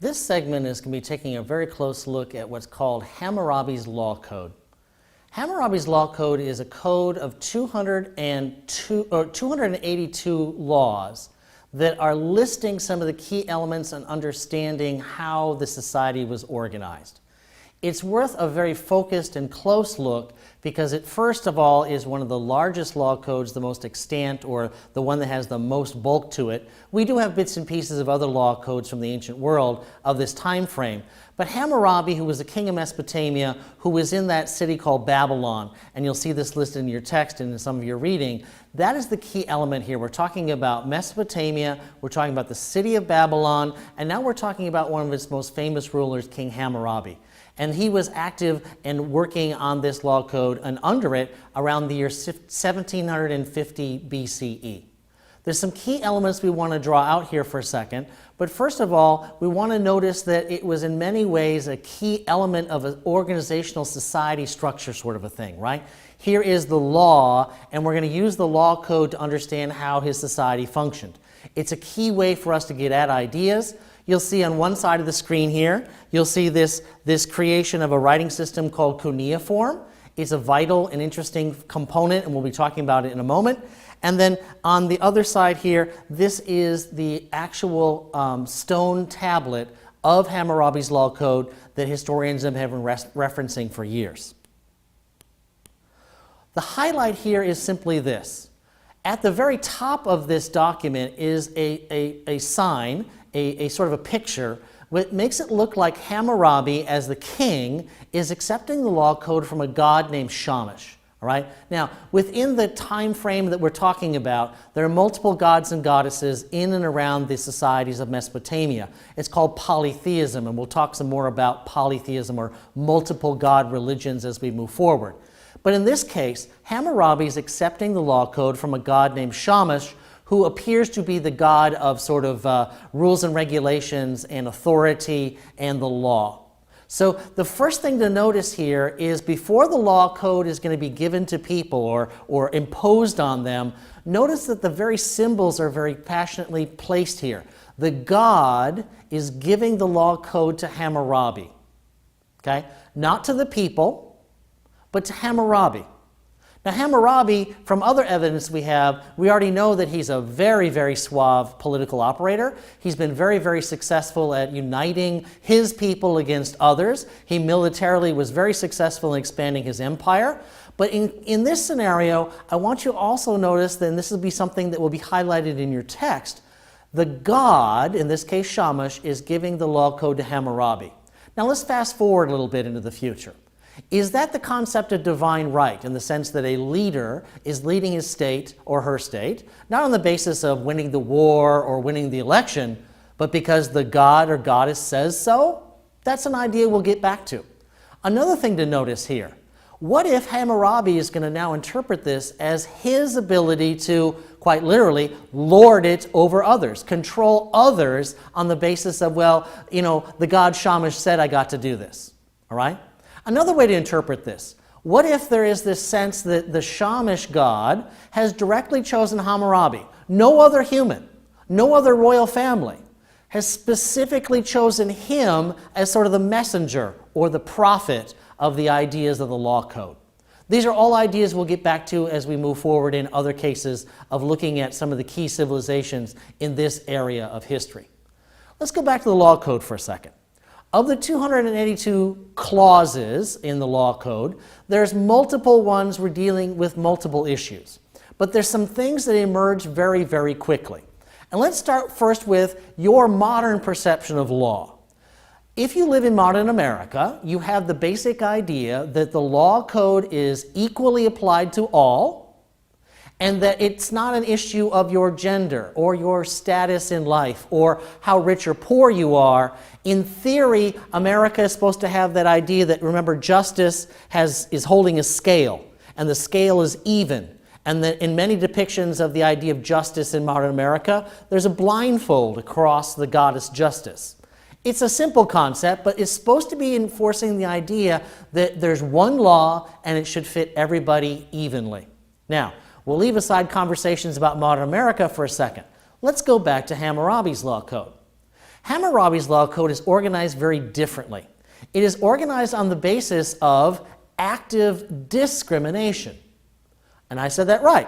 This segment is going to be taking a very close look at what's called Hammurabi's Law Code. Hammurabi's Law Code is a code of 282 laws that are listing some of the key elements and understanding how the society was organized. It's worth a very focused and close look because it first of all is one of the largest law codes, the most extant, or the one that has the most bulk to it. We do have bits and pieces of other law codes from the ancient world of this time frame. But Hammurabi, who was the king of Mesopotamia, who was in that city called Babylon, and you'll see this listed in your text and in some of your reading, that is the key element here. We're talking about Mesopotamia, we're talking about the city of Babylon, and now we're talking about one of its most famous rulers, King Hammurabi. And he was active and working on this law code and under it around the year 1750 BCE. There's some key elements we want to draw out here for a second, but first of all, we want to notice that it was in many ways a key element of an organizational society structure sort of a thing, right? Here is the law, and we're going to use the law code to understand how his society functioned. It's a key way for us to get at ideas. You'll see on one side of the screen here, you'll see this creation of a writing system called cuneiform. It's a vital and interesting component, and we'll be talking about it in a moment. And then on the other side here, this is the actual stone tablet of Hammurabi's Law Code that historians have been referencing for years. The highlight here is simply this. At the very top of this document is a sign, a sort of a picture, which makes it look like Hammurabi, as the king, is accepting the law code from a god named Shamash. All right? Now, within the time frame that we're talking about, there are multiple gods and goddesses in and around the societies of Mesopotamia. It's called polytheism, and we'll talk some more about polytheism or multiple god religions as we move forward. But in this case, Hammurabi is accepting the law code from a god named Shamash, who appears to be the god of sort of rules and regulations and authority and the law. So the first thing to notice here is before the law code is going to be given to people or imposed on them, notice that the very symbols are very passionately placed here. The god is giving the law code to Hammurabi, okay? Not to the people, but to Hammurabi. Now Hammurabi, from other evidence we have, we already know that he's a very, very suave political operator. He's been very, very successful at uniting his people against others. He militarily was very successful in expanding his empire. But in this scenario, I want you to also notice, that, and this will be something that will be highlighted in your text, the god, in this case Shamash, is giving the law code to Hammurabi. Now let's fast forward a little bit into the future. Is that the concept of divine right, in the sense that a leader is leading his state or her state, not on the basis of winning the war or winning the election, but because the god or goddess says so? That's an idea we'll get back to. Another thing to notice here, what if Hammurabi is going to now interpret this as his ability to, quite literally, lord it over others, control others on the basis of, well, you know, the god Shamash said I got to do this, all right? Another way to interpret this, what if there is this sense that the Shamash god has directly chosen Hammurabi? No other human, no other royal family has specifically chosen him as sort of the messenger or the prophet of the ideas of the law code. These are all ideas we'll get back to as we move forward in other cases of looking at some of the key civilizations in this area of history. Let's go back to the law code for a second. Of the 282 clauses in the law code, there's multiple ones we're dealing with multiple issues. But there's some things that emerge very, very quickly. And let's start first with your modern perception of law. If you live in modern America, you have the basic idea that the law code is equally applied to all, and that it's not an issue of your gender or your status in life or how rich or poor you are. In theory, America is supposed to have that idea that, remember, justice is holding a scale, and the scale is even. And that in many depictions of the idea of justice in modern America, there's a blindfold across the goddess justice. It's a simple concept, but it's supposed to be enforcing the idea that there's one law and it should fit everybody evenly. Now, we'll leave aside conversations about modern America for a second. Let's go back to Hammurabi's law code. Hammurabi's law code is organized very differently. It is organized on the basis of active discrimination. And I said that right.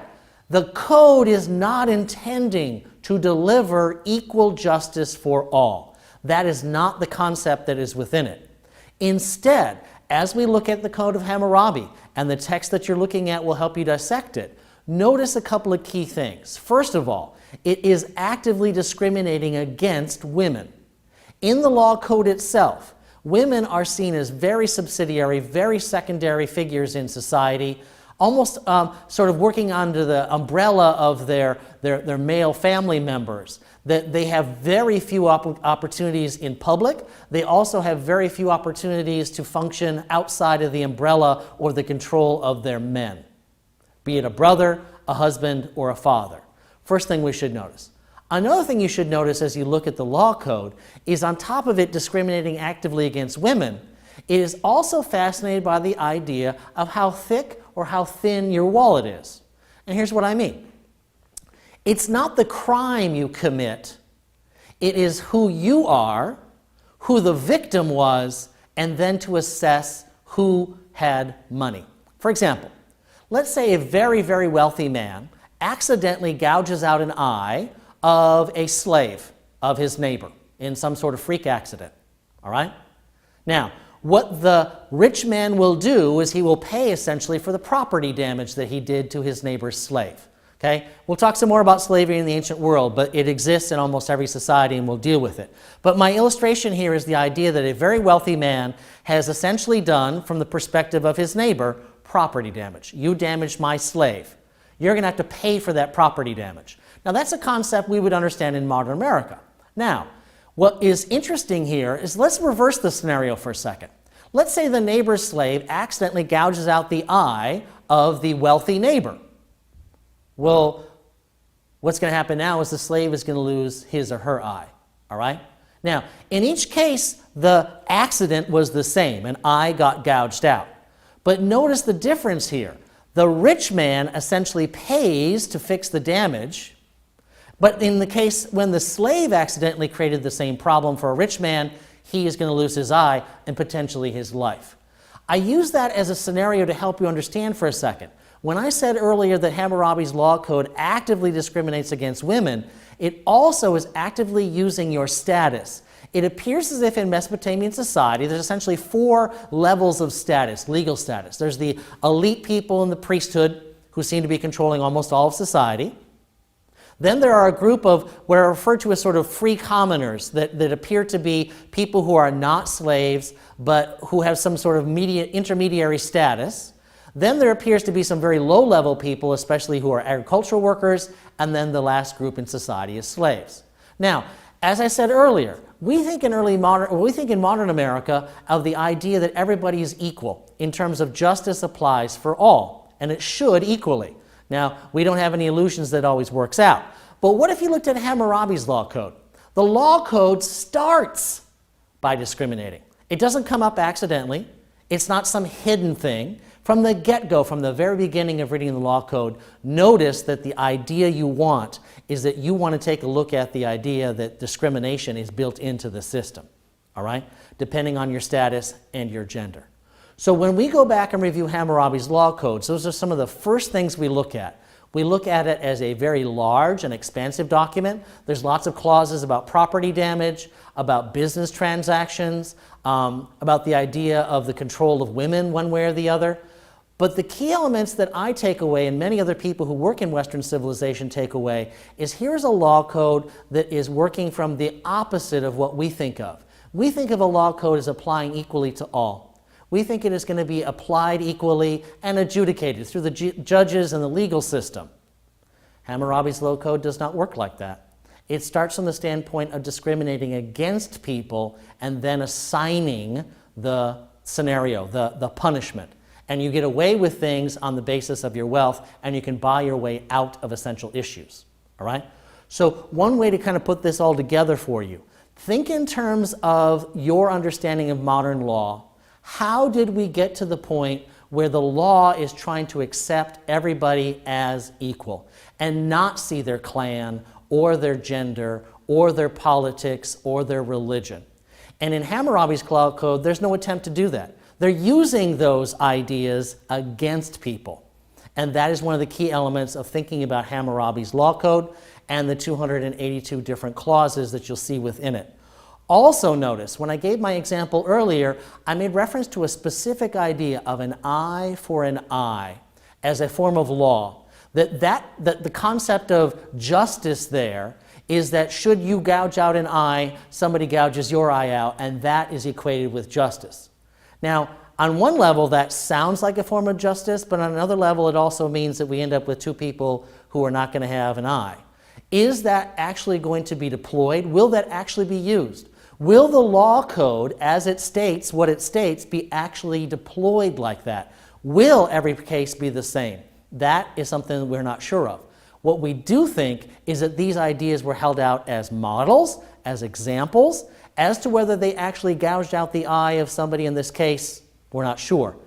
The code is not intending to deliver equal justice for all. That is not the concept that is within it. Instead, as we look at the Code of Hammurabi, and the text that you're looking at will help you dissect it, notice a couple of key things. First of all, it is actively discriminating against women. In the law code itself, women are seen as very subsidiary, very secondary figures in society, almost sort of working under the umbrella of their male family members. That they have very few opportunities in public. They also have very few opportunities to function outside of the umbrella or the control of their men, be it a brother, a husband, or a father. First thing we should notice. Another thing you should notice as you look at the law code is on top of it discriminating actively against women, it is also fascinated by the idea of how thick or how thin your wallet is. And here's what I mean. It's not the crime you commit, it is who you are, who the victim was, and then to assess who had money. For example, let's say a very, very wealthy man accidentally gouges out an eye of a slave of his neighbor in some sort of freak accident, all right? Now, what the rich man will do is he will pay essentially for the property damage that he did to his neighbor's slave. Okay? We'll talk some more about slavery in the ancient world, but it exists in almost every society and we'll deal with it. But my illustration here is the idea that a very wealthy man has essentially done, from the perspective of his neighbor, property damage. You damaged my slave. You're going to have to pay for that property damage. Now that's a concept we would understand in modern America. Now, what is interesting here is let's reverse the scenario for a second. Let's say the neighbor's slave accidentally gouges out the eye of the wealthy neighbor. Well, what's going to happen now is the slave is going to lose his or her eye, all right? Now, in each case, the accident was the same. An eye got gouged out. But notice the difference here. The rich man essentially pays to fix the damage, but in the case when the slave accidentally created the same problem for a rich man, he is going to lose his eye and potentially his life. I use that as a scenario to help you understand for a second. When I said earlier that Hammurabi's law code actively discriminates against women, it also is actively using your status. It appears as if in Mesopotamian society there's essentially 4 levels of status, legal status. There's the elite people in the priesthood who seem to be controlling almost all of society. Then there are a group of what are referred to as sort of free commoners that appear to be people who are not slaves but who have some sort of intermediary status. Then there appears to be some very low-level people, especially who are agricultural workers, and then the last group in society is slaves. Now, as I said earlier, we think in modern America of the idea that everybody is equal in terms of justice applies for all, and it should equally. Now, we don't have any illusions that always works out. But what if you looked at Hammurabi's law code? The law code starts by discriminating. It doesn't come up accidentally. It's not some hidden thing. From the get-go, from the very beginning of reading the law code, notice that the idea you want is that you want to take a look at the idea that discrimination is built into the system, all right, depending on your status and your gender. So when we go back and review Hammurabi's law codes, those are some of the first things we look at. We look at it as a very large and expansive document. There's lots of clauses about property damage, about business transactions, about the idea of the control of women one way or the other. But the key elements that I take away, and many other people who work in Western civilization take away, is here's a law code that is working from the opposite of what we think of. We think of a law code as applying equally to all. We think it is going to be applied equally and adjudicated through the judges and the legal system. Hammurabi's law code does not work like that. It starts from the standpoint of discriminating against people and then assigning the scenario, the punishment. And you get away with things on the basis of your wealth, and you can buy your way out of essential issues, all right? So one way to kind of put this all together for you, think in terms of your understanding of modern law. How did we get to the point where the law is trying to accept everybody as equal and not see their clan or their gender or their politics or their religion. And in Hammurabi's law code, there's no attempt to do that. They're using those ideas against people. And that is one of the key elements of thinking about Hammurabi's law code and the 282 different clauses that you'll see within it. Also notice, when I gave my example earlier, I made reference to a specific idea of an eye for an eye as a form of law. That the concept of justice there is that should you gouge out an eye, somebody gouges your eye out, and that is equated with justice. Now, on one level, that sounds like a form of justice, but on another level, it also means that we end up with two people who are not going to have an eye. Is that actually going to be deployed? Will that actually be used? Will the law code, as it states what it states, be actually deployed like that? Will every case be the same? That is something that we're not sure of. What we do think is that these ideas were held out as models, as examples. As to whether they actually gouged out the eye of somebody in this case, we're not sure.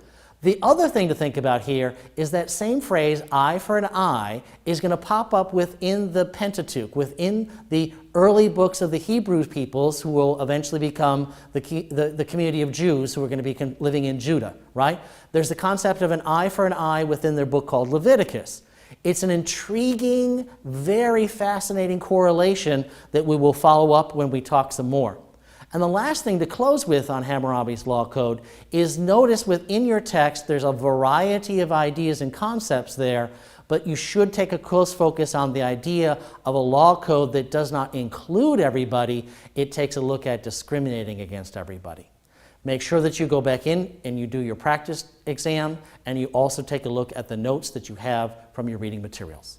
The other thing to think about here is that same phrase, eye for an eye, is going to pop up within the Pentateuch, within the early books of the Hebrew peoples who will eventually become the community of Jews who are going to be living in Judah, right? There's the concept of an eye for an eye within their book called Leviticus. It's an intriguing, very fascinating correlation that we will follow up when we talk some more. And the last thing to close with on Hammurabi's law code is notice within your text there's a variety of ideas and concepts there, but you should take a close focus on the idea of a law code that does not include everybody. It takes a look at discriminating against everybody. Make sure that you go back in and you do your practice exam, and you also take a look at the notes that you have from your reading materials.